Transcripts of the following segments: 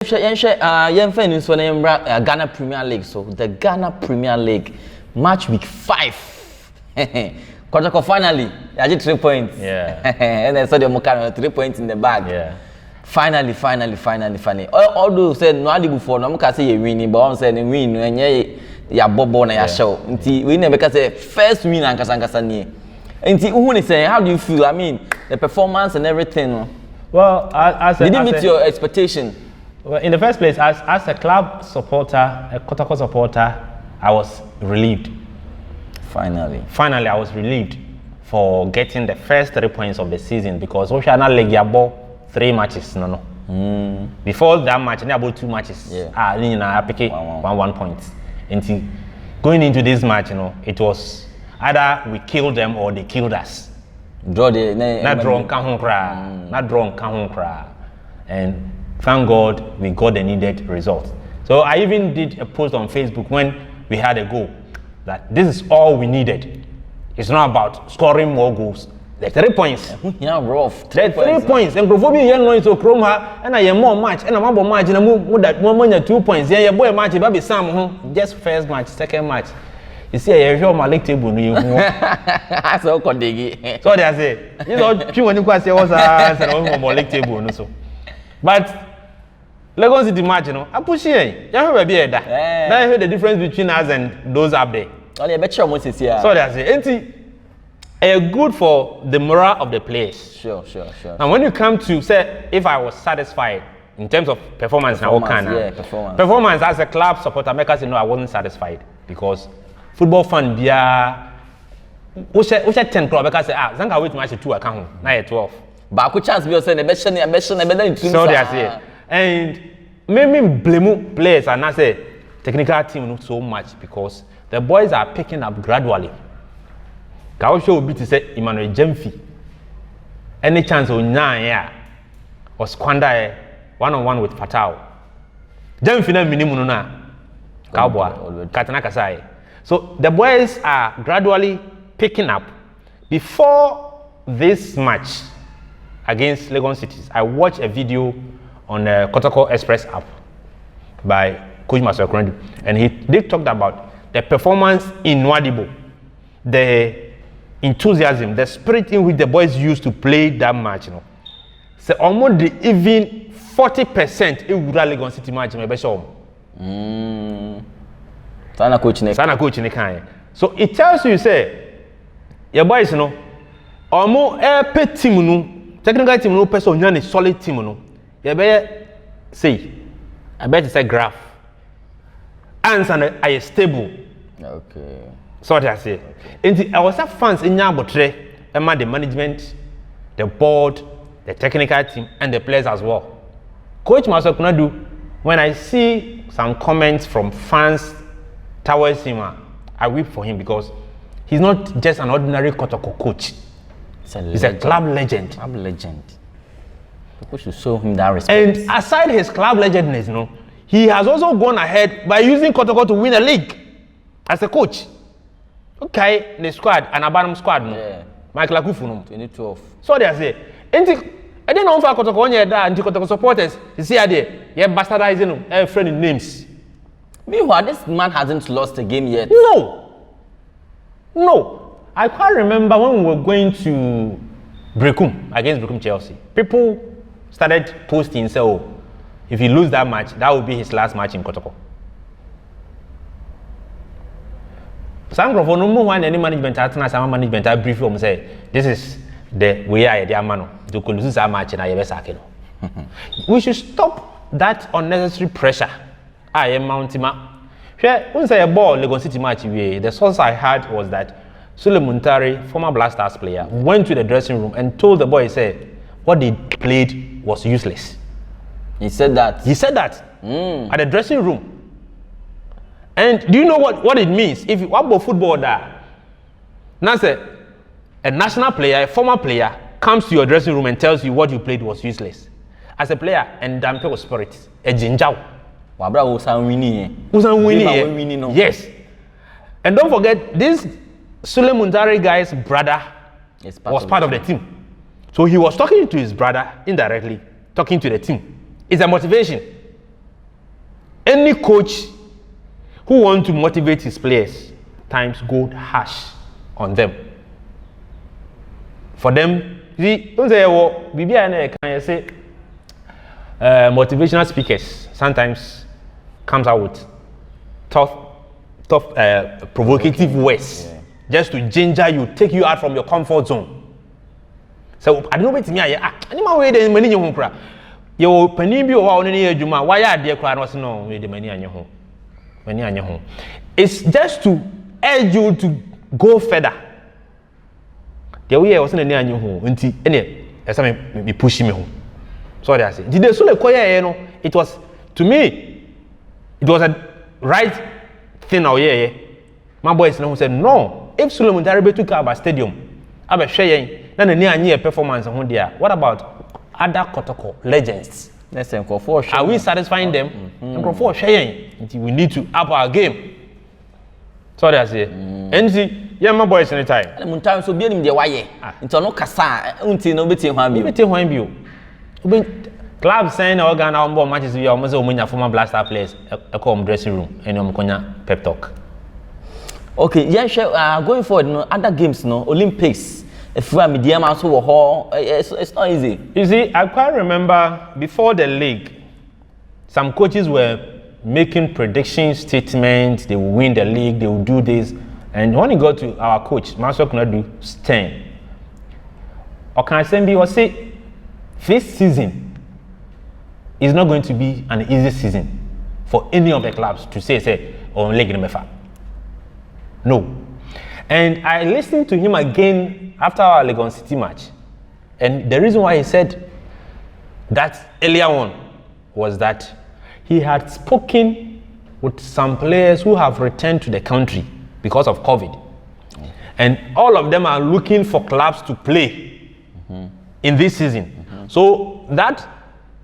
Ghana Premier League. So the Ghana Premier League match week 5. Kotoko finally, I did 3 points. Yeah. And then so the Mokano 3 points in the bag. Yeah. Finally. All those said no adi before no can say you winning, but I'm saying win when ya bobo na ya show. Until we never can say first win and kasanga ni. Until who say how do you feel? I mean the performance and everything. Well, did it meet your expectation? Well, in the first place, as a club supporter, a Kotoko supporter, I was relieved. Finally, I was relieved for getting the first 3 points of the season because Oceana League Yabo 3 matches, no. Before that match, they about 2 matches. Yeah. I picked 1 point. Until going into this match, it was either we killed them or they killed us. Not drawn kahun. And thank God we got the needed result. So I even did a post on Facebook when we had a goal that this is all we needed. It's not about scoring more goals. The 3 points. Yeah, rough. 3 points. And Profobi yen no into Chroma and I am more match and I'm about match and I'm that 2 points. Yeah, boy match baby Sam just first match, second match. You see, I show my league table. That's all Kodigi. So they say, you know, when you say was my league table. But Lagos City match, I push here. You heard be that. Now I heard the difference between us and those up there. Only a better one is here. So they say, it's good for the morale of the players. Sure. And when you come to say, if I was satisfied in terms of performance performance as a club supporter, make us know I wasn't satisfied because football fan bia we 10 club because say Zanga wait match 2 account now 12 but could chance be say the best so they say and maybe blame players and I say technical team not so much because the boys are picking up gradually. Ka show be to say Emmanuel Jemfi any chance on ya or squander one-on-one with Fatao Jemfi na minimum na Cowboy Katana Kasai. So the boys are gradually picking up. Before this match against Lagos City, I watched a video on the Kotoko Express app by Coach Marcel Krendu, and he did talk about the performance in Nwadibo, the enthusiasm, the spirit in which the boys used to play that match. So almost even 40% in Lagos City match. Sana coach ne. So it tells you say your boys omo pet team no technical team no person nya ne solid team no you be say I bet say graph answer are stable. Okay. So what I say. And I was fans in Yabotre the management, the board, the technical team and the players as well. Coach Marcel Kunadu, when I see some comments from fans towards him, I weep for him because he's not just an ordinary Kotoko coach. He's a club legend. People should show him that respect. And aside his club legendness, he has also gone ahead by using Kotoko to win a league as a coach. Okay, the squad, an Abanam squad, Michael Akufu, 2012. So they say, I didn't know for Kotoko on that and Kotoko supporters. You see, you're bastardizing them, friendly names. Meanwhile, this man hasn't lost a game yet. No. I can't remember when we were going to Brecum against Brecum Chelsea. People started posting, so if he lose that match, that will be his last match in Kotoko. Some of no one any management some management I brief them say this is the way I the man to lose that match and I we should stop that unnecessary pressure. I am mounting up. When say a ball Lagos City match, the source I had was that Sule Muntari, former Black Stars player, went to the dressing room and told the boy, what they played was useless. He said that at the dressing room. And do you know what it means? If you about football that now say a national player, a former player, comes to your dressing room and tells you what you played was useless. As a player, and damn people spirit, a jinjao. Winning. Yes. And don't forget, this Sule Muntari guy's brother was part of the team. So he was talking to his brother indirectly, talking to the team. It's a motivation. any coach who wants to motivate his players times go harsh on them. For them, don't say, well, BBI can say motivational speakers sometimes comes out with tough, provocative words just to ginger you, take you out from your comfort zone. So I don't know what me any way the money you cry. Your penny be or only juma, why are they crying? Was no with the money on your home. Money on your home. It's just to urge you to go further. The way I was in your home, until any as I may pushing me home. So I say, did they so it was to me, it was a right thing now, yeah. My boys said, no, if Solomon Darby took our stadium, I was sharing, then a near performance on there. What about other Kotoko legends? Let's say for are we satisfying them? And for sharing, we need to up our game. So I say, and see, yeah, my boys in the time. And time so be in the way. Into no cassa, until no betting one view. Club saying organ on board matches we almost win former Blaster players a home dressing room and Konya pep talk. Okay, yeah, sure. Going forward, no other games, no Olympics. If we are medium also, it's not easy. You see, I quite remember before the league, some coaches were making prediction statements. They will win the league. They will do this, and when you go to our coach, Master cannot do Stein. Or can I say, or say, this season is not going to be an easy season for any of the clubs to say, on league number. No. And I listened to him again after our Legon City match. And the reason why he said that earlier on was that he had spoken with some players who have returned to the country because of COVID. And all of them are looking for clubs to play in this season. So that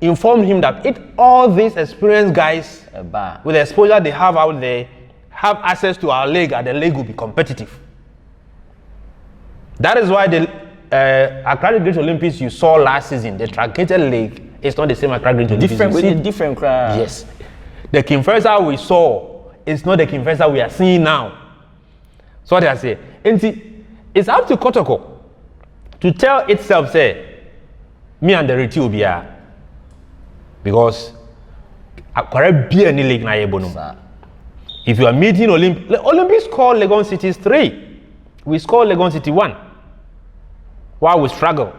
informed him that all these experienced guys with the exposure they have out there have access to our league, and the league will be competitive. That is why the Accra Great Olympics you saw last season, the truncated league, is not the same Accra Great Olympics. Different crowd. Yes. The King Faisal we saw is not the King Faisal we are seeing now. So what I say, it's up to Kotoko to tell itself, say, me and the Reti will be here. Because Accra be any league na yebono. If you are meeting Olympics score Legon Cities 3. We score Legon City 1. While we struggle.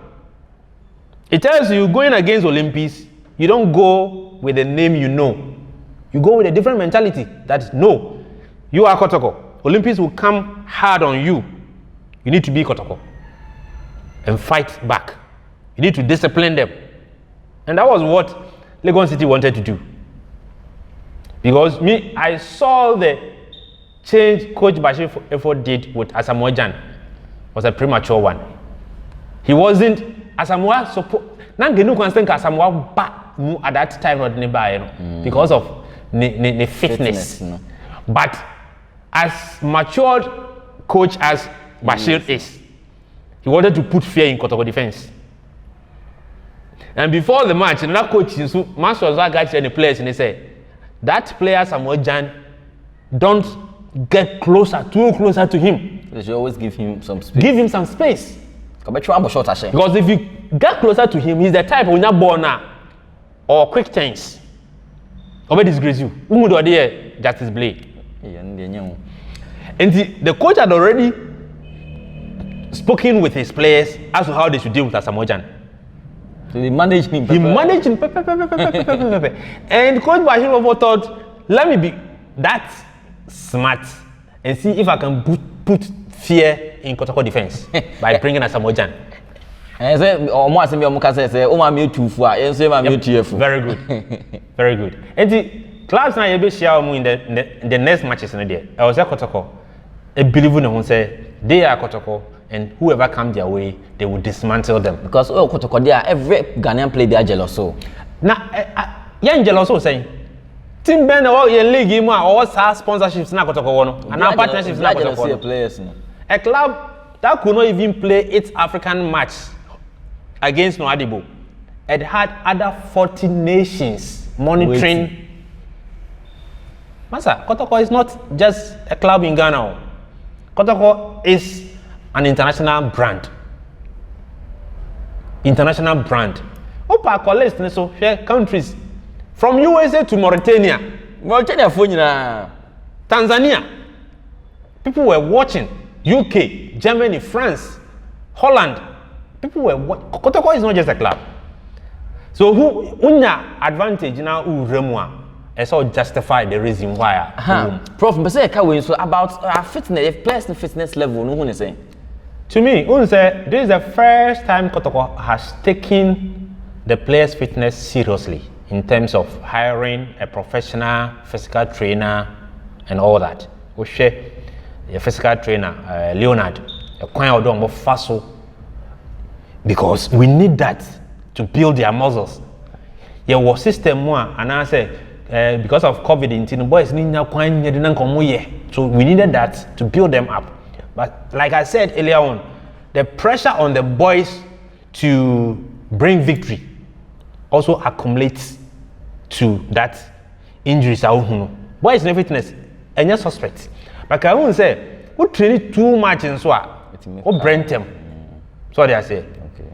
It tells you going against Olympics, you don't go with the name you know. You go with a different mentality. That is, no, you are Kotoko. Olympics will come hard on you. You need to be Kotoko. And fight back. You need to discipline them. And that was what Legon City wanted to do. Because I saw the change Coach Bashir effort did with Asamoah Gyan was a premature one. He wasn't Asamoah support. Nangenu constant Asamoah back at that time not nearby because of the fitness. No. But as matured coach as Bashir is, he wanted to put fear in Kotoko defense. And before the match, another coach, Master was guys and the players, and they said, that player Asamoah Gyan, don't get too closer to him. They should always give him some space. Give him some space. Because if you get closer to him, he's the type of born or quick change. Or disgrace you. Justice Blade. And the coach had already spoken with his players as to how they should deal with Asamoah Gyan. So he managed him. And Coach Bashir thought, let me be that smart and see if I can put fear in Kotoko defense by bringing Asamoah Gyan. And say, very good. Very good. And the clubs now you share in the next matches in the day. I was at Kotoko. I believe in them say they are Kotoko. And whoever comes their way, they will dismantle them. Because Kotoko, they are every Ghanaian player they are jealous so. Now, young jealous so saying, Team Ben or your league or all sponsorships na Kotoko and our partnerships na Kotoko players. A club that could not even play its African match against Nwadibu. It had other 40 nations monitoring Masa, Kotoko is not just a club in Ghana. Kotoko is an international brand. International brand. Opa collect so share countries from USA to Mauritania. Mauritania phone na Tanzania. People were watching. UK, Germany, France, Holland. People were watching. Kotoko is not just a club. So who unya advantage now uremwa? It's all justify the reason why. Prof, but say so about fitness, players fitness level. No one is saying. To me, this is the first time Kotoko has taken the players' fitness seriously in terms of hiring a professional physical trainer and all that. We share a physical trainer, Leonard, a quite of Faso, because we need that to build their muscles. Yeah, our system more, and I say because of COVID-19, boys need now so we needed that to build them up. But like I said earlier on, the pressure on the boys to bring victory also accumulates to that injuries. Boys in fitness, and your suspect. But I won't say, we train too much in Swa, or brain them. So they say,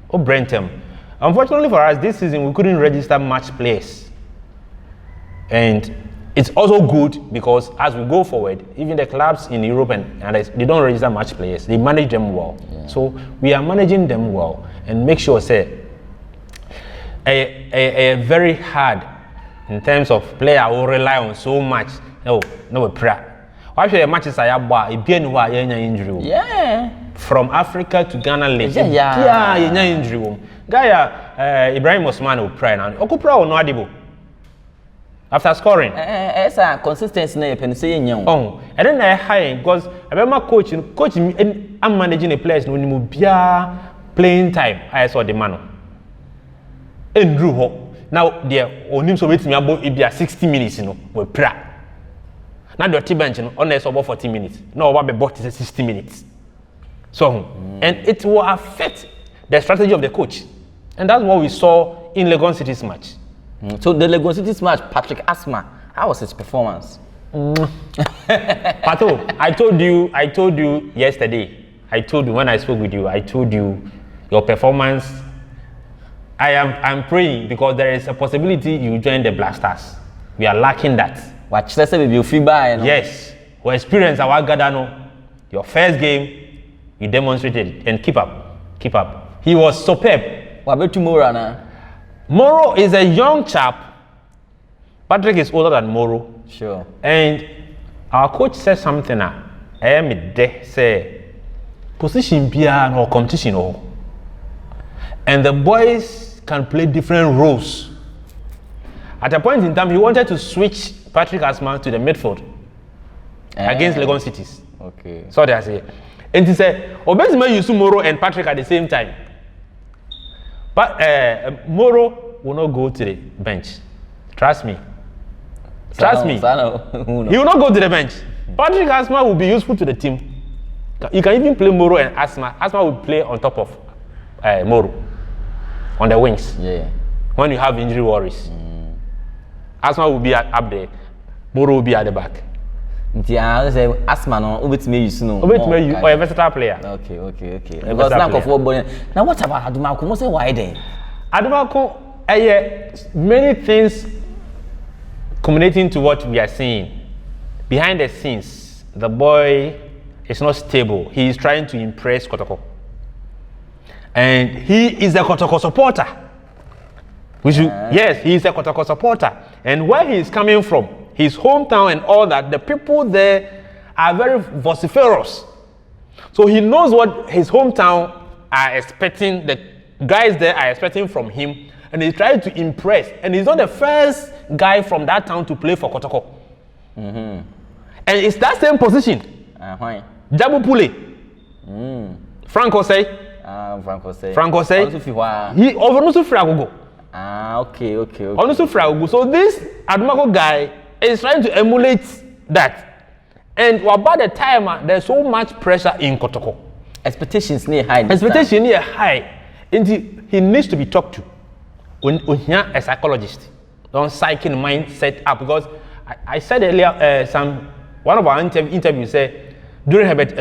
or brain them. Unfortunately for us, this season we couldn't register match players. And it's also good because as we go forward, even the clubs in Europe and they don't register match players. They manage them well. Yeah. So we are managing them well and make sure say a very hard in terms of player who rely on so much. No prayer. Why should matches I have injury? Yeah. From Africa to Ghana late. Yeah, injury. Guy Ibrahim Osman will pray now. Okupra or no adibo. After scoring, it's a consistency na pen say nyam. Oh, and then I high because I remember coach I'm managing a players no nimu bia playing time. I saw the man. Andrew ho. Now there onim so wait me about it be 60 minutes we pra. Now the team bench on there about 40 minutes. No what be bought is 60 minutes. So and it will affect the strategy of the coach. And that's what we saw in Legon City's match. So the Legon City's match, Patrick Asma, how was his performance? Pato, I told you yesterday. I told you when I spoke with you. I told you your performance. I'm praying because there is a possibility you join the Black Stars. We are lacking that. Watch let's say you feel bad. Yes, we experience our Gadano. Your first game, you demonstrated it and keep up. He was superb. What about tomorrow now? Moro is a young chap. Patrick is older than Moro. Sure. And our coach said something I am say position beyond or competition or. And the boys can play different roles. At a point in time, he wanted to switch Patrick Asma to the midfield against Legon Cities. Okay. So they say. And he said, Obezima use Moro and Patrick at the same time. But Moro will not go to the bench. Trust me. He will not go to the bench. Patrick Asma will be useful to the team. You can even play Moro and Asma. Asma will play on top of Moro. On the wings. Yeah. When you have injury worries. Asma will be up there. Moro will be at the back. Say Asma no obetime use no. Obetime use or a versatile player. Okay. Because now for ball. Now what about Adumako? Mo say why there? Adumako many things culminating to what we are seeing. Behind the scenes, the boy is not stable. He is trying to impress Kotoko. And he is a Kotoko supporter. Yes, he is a Kotoko supporter. And where he is coming from, his hometown and all that, the people there are very vociferous. So he knows what his hometown are expecting, the guys there are expecting from him, and he's trying to impress. And he's not the first guy from that town to play for Kotoko. And it's that same position. Jabu Pule. Franco say. Franco say. He overnusu Fragogo. Okay. Overnusu Fragogo. So this Adumako guy is trying to emulate that. And about the time, there's so much pressure in Kotoko. Expectations near high. And he needs to be talked to. When a psychologist, don't psych in mindset up because I said earlier, one of our interviews said during Herbert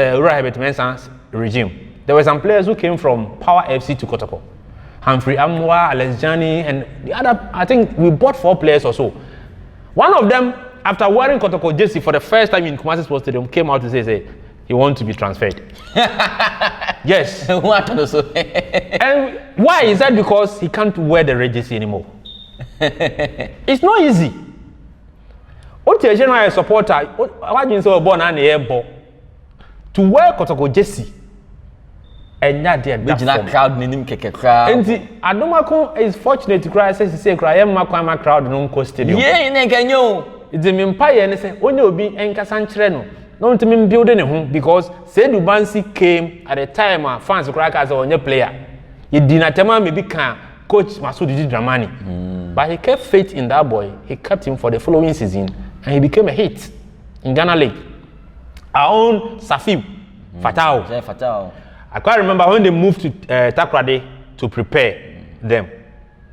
Mensah's regime, there were some players who came from Power FC to Kotoko. Humphrey Amwa, Alex Jani, and the other, I think we bought 4 players or so. One of them, after wearing Kotoko jersey for the first time in Kumasi Sports Stadium, came out to say he wants to be transferred. Yes. And why? Is that because he can't wear the red jersey anymore? It's not easy. What you are a supporter, what you say born and able to wear Kotoko jersey and not the crowd minim keke crowd. And Adomako is fortunate to cry says say cry Makwa crowd no ko stadium. Yeah, in Kenyo. It's a empire and say only obi enkasa nkyere no. No to me building him because Seydou Bansi came at a time fans cry as a player. He did not tell maybe can coach Masudi Dramani. But he kept faith in that boy. He kept him for the following season and he became a hit in Ghana League. Our own Safi Fatao. Fatao. I can't remember when they moved to Takrade to prepare them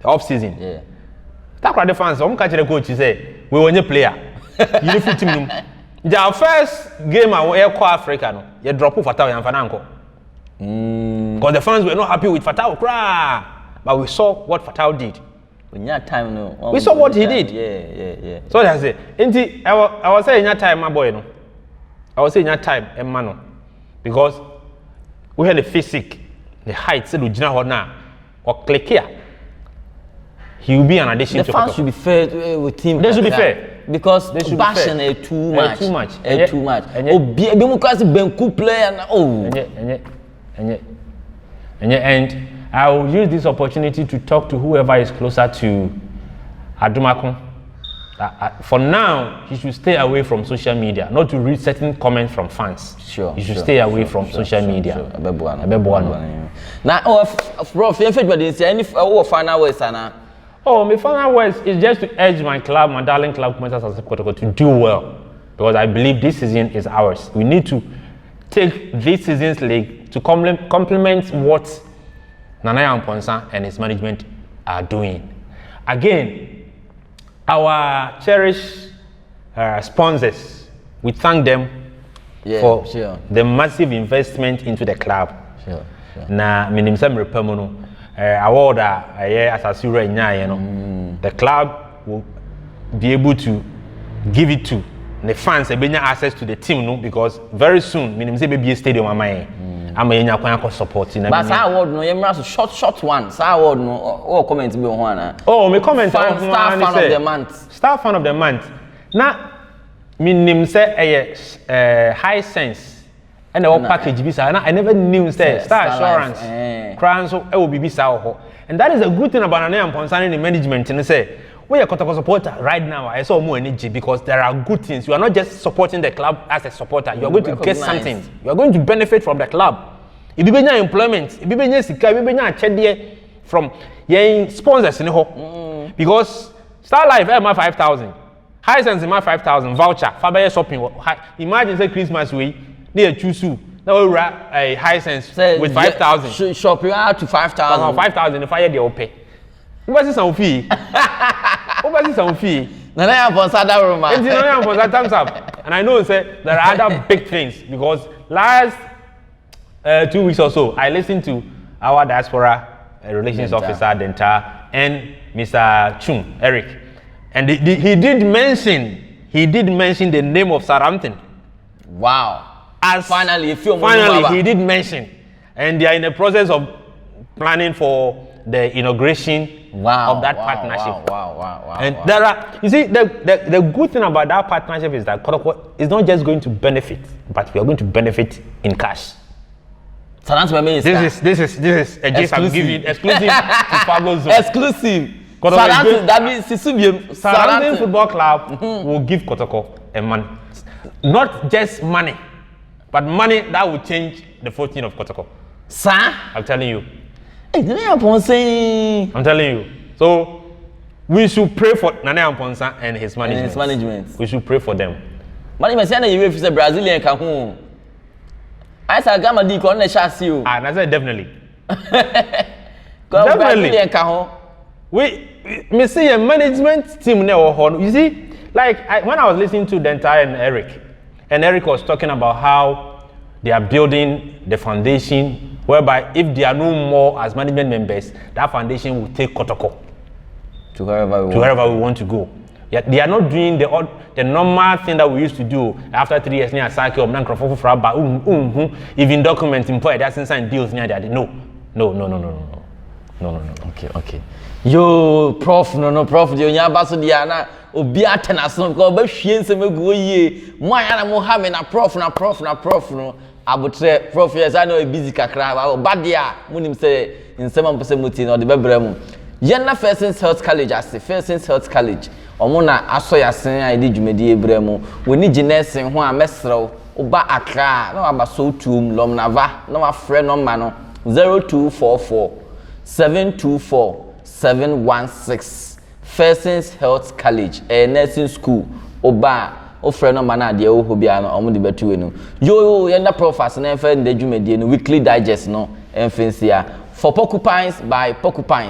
the off season. Yeah. Takrade fans, I'm catching the coach. He said, "We want a player. You need to team. The first game I will call Africa. No, you drop Fatao and Fananko. Because the fans were not happy with Fatao, but we saw what Fatao did. Time, no. We saw what he did. Yeah. So that's it. I was saying that time, my boy. No, I was saying that time, Emmanuel, because we had the physique, the height, so now or click here. He will be an addition. The fans should be fair with him. They should be fair because they should passion is too much. Too much. Too much. Oh, be because Benku player. Oh. And I will use this opportunity to talk to whoever is closer to Adomako. For now, he should stay away from social media, not to read certain comments from fans. Sure. He should stay away from social media. Now, Prof, if anybody say any final words, Anna. Oh, my final words is just to urge my club, my darling club, to do well, because I believe this season is ours. We need to take this season's league to complement what Nana Amponsa and his management are doing. Again, our cherished sponsors, we thank them for the massive investment into the club. Na minimum repair award as a the club will be able to give it to the fans and access to the team, no, because very soon minimum be a stadium I'm a supporting. But that award no, you short one. That award no, all comments be on one. Oh, me comment star fan of the month. Star fan of the month. Now, minimum say high sense. And the package bisa. I never knew say Star Assurance. Crown so will be bisa. And that is a good thing about Nana concerning the management. And say we are Kotoko supporter right now. I saw more energy because there are good things. You are not just supporting the club as a supporter. You are going to get something. You are going to benefit from the club. If you have employment, if you have sika, if you have from your sponsors in the because Star Life my 5,000, High Sense my 5,000 voucher. Faber shopping. Imagine say Christmas week. They choose you. Now we wrap a High Sense with 5,000. Shop you out to 5,000. 5,000 if I get pay. What's some fee? What's some fee? Nana Amponsa that room. Nana Amponsa thumbs up. And I know say there are other big things because last 2 weeks or so I listened to our diaspora relations officer Denta and Mr. Chung Eric, and he did mention the name of Southampton. Wow. As finally he did mention, and they are in the process of planning for the inauguration of that partnership. Wow. And there are, you see, the good thing about that partnership is that Kotoko is not just going to benefit, but we are going to benefit in cash. This is a gift I'm giving exclusive to Pablo Zone. Exclusive. Southampton Football Club will give Kotoko a money. Not just money, but money that will change the fortune of Kotoko. Sir? I'm telling you. Nana Amponsa. I'm telling you. So, we should pray for Nana Amponsa and his management. We should pray for them. Management say you if Brazilian can home. I said Gamma D on the chassis. I said definitely. Definitely. We see a management team now. You see, Like when I was listening to Dentai and Eric was talking about how they are building the foundation, whereby if there are no more as management members, that foundation will take Kotoko to wherever we want to go. Yet they are not doing the normal thing that we used to do after 3 years near Saki or Nankrofo Fraba, even documenting point that's inside deals near that. No. Okay. Yo, Prof, Prof, the Yabaso Diana, Obia Tenason, go back, she and some go ye. Moyana Mohammed, a prof, no. I would say, Prof, yes, I know a busy kakra, but dear, Munim say in 7% mutin or the Bebremu. Yenna Fairsense Health College, I say, Fairsense Health College. Omona asoya sen I did jumedi ebremu we need nursing ho amesrew oba akra na aba so tum lomnava na wa frɛ number no 0244 724 716 Fairsense Health College nursing school oba o frɛ number na de o ho bia no omo de betu enu yo yenda professor na fa nda jumedi no weekly digest no emfensia for porcupines by porcupines